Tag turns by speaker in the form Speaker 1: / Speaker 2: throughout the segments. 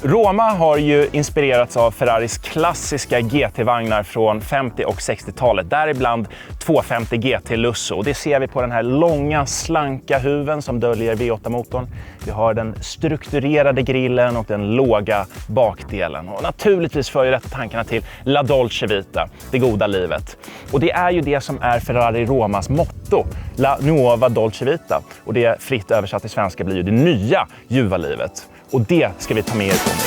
Speaker 1: Roma har ju inspirerats av Ferraris klassiska GT-vagnar från 50- och 60-talet, däribland 250 GT Lusso. Och det ser vi på den här långa, slanka huven som döljer V8-motorn. Vi har den strukturerade grillen och den låga bakdelen. Och naturligtvis för ju detta tankarna till La Dolce Vita, det goda livet. Och det är ju det som är Ferrari Romas motto, La Nuova Dolce Vita. Och det fritt översatt till svenska blir ju det nya ljuva livet. Och det ska vi ta med er på nu.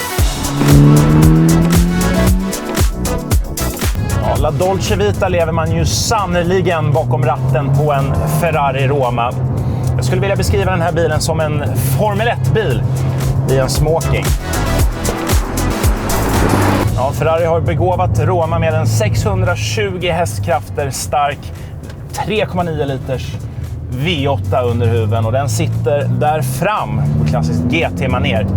Speaker 1: Ja, La Dolce Vita lever man ju sannoliken bakom ratten på en Ferrari Roma. Jag skulle vilja beskriva den här bilen som en Formel 1-bil i en smoking. Ja, Ferrari har begåvat Roma med en 620 hästkrafter stark 3,9 liters V8 under huven, och den sitter där fram på klassiskt GT-manér.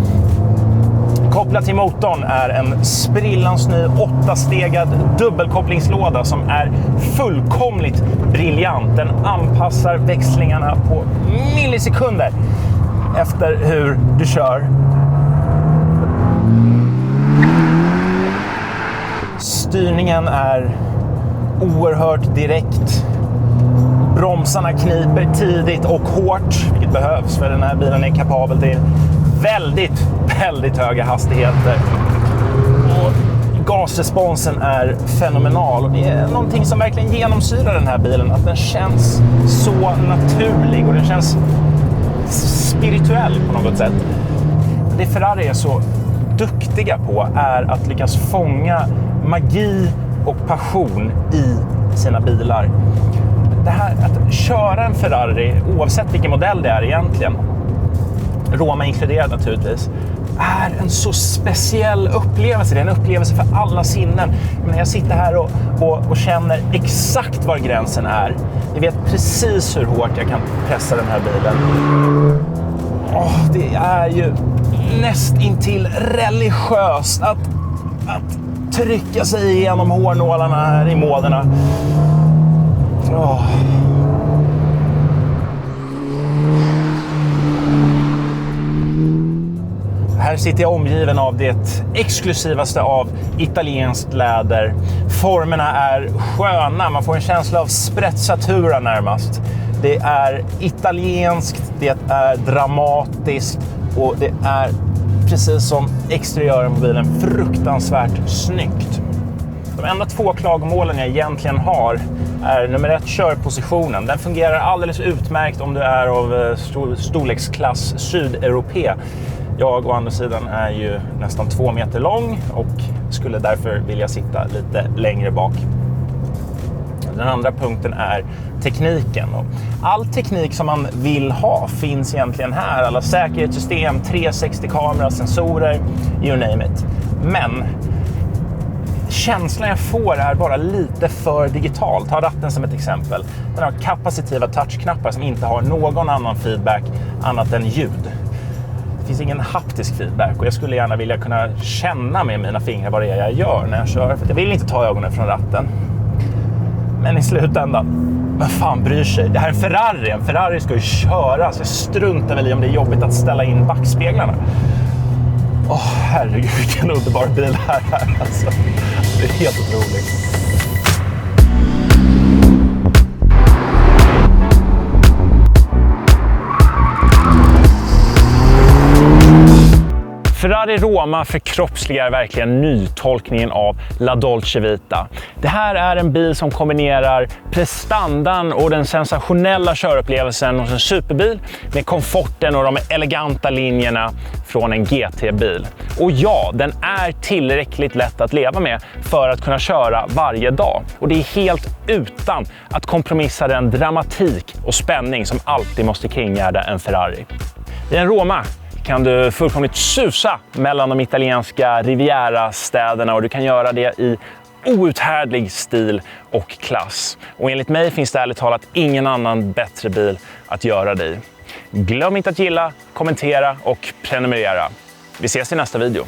Speaker 1: Kopplat till motorn är en sprillans ny 8-stegad dubbelkopplingslåda som är fullkomligt briljant. Den anpassar växlingarna på millisekunder efter hur du kör. Styrningen är oerhört direkt. Bromsarna kniper tidigt och hårt, vilket behövs för den här bilen är kapabel till väldigt höga hastigheter. Och gasresponsen är fenomenal, och det är någonting som verkligen genomsyrar den här bilen, att den känns så naturlig och den känns spirituell på något sätt. Det Ferrari är så duktiga på är att lyckas fånga magi och passion i sina bilar. Det här att köra en Ferrari, oavsett vilken modell det är egentligen, Roma inkluderat naturligtvis, är en så speciell upplevelse. Det är en upplevelse för alla sinnen. Men jag sitter här och känner exakt var gränsen är. Jag vet precis hur hårt jag kan pressa den här bilen. Det är ju nästintill religiöst att trycka sig igenom hårnålarna här i måderna. Här sitter jag omgiven av det exklusivaste av italienskt läder. Formerna är sköna, man får en känsla av sprezzatura närmast. Det är italienskt, det är dramatiskt och det är, precis som exteriören på bilen, fruktansvärt snyggt. De enda 2 klagomålen jag egentligen har är nummer 1, körpositionen. Den fungerar alldeles utmärkt om du är av storleksklass sydeuropé. Jag å andra sidan är ju nästan 2 meter lång och skulle därför vilja sitta lite längre bak. Den andra punkten är tekniken. Och all teknik som man vill ha finns egentligen här. Alla säkerhetssystem, 360-kamera, sensorer, you name it. Men känslan jag får är bara lite för digital. Ta ratten som ett exempel. Den har kapacitiva touchknappar som inte har någon annan feedback annat än ljud. Det finns ingen haptisk feedback och jag skulle gärna vilja kunna känna med mina fingrar vad det är jag gör när jag kör. För jag vill inte ta ögonen från ratten. Men i slutändan, vad fan bryr sig? Det här är en Ferrari. En Ferrari ska ju köras. Jag struntar väl i om det är jobbigt att ställa in backspeglarna. Herregud, vilken underbar bil här alltså. Det är helt otroligt. Ferrari Roma förkroppsligar verkligen nytolkningen av La Dolce Vita. Det här är en bil som kombinerar prestandan och den sensationella körupplevelsen hos en superbil med komforten och de eleganta linjerna från en GT-bil. Och ja, den är tillräckligt lätt att leva med för att kunna köra varje dag. Och det är helt utan att kompromissa den dramatik och spänning som alltid måste kringgärda en Ferrari. I en Roma kan du fullkomligt susa mellan de italienska Riviera-städerna och du kan göra det i outhärdlig stil och klass. Och enligt mig finns det ärligt talat ingen annan bättre bil att göra det i. Glöm inte att gilla, kommentera och prenumerera. Vi ses i nästa video.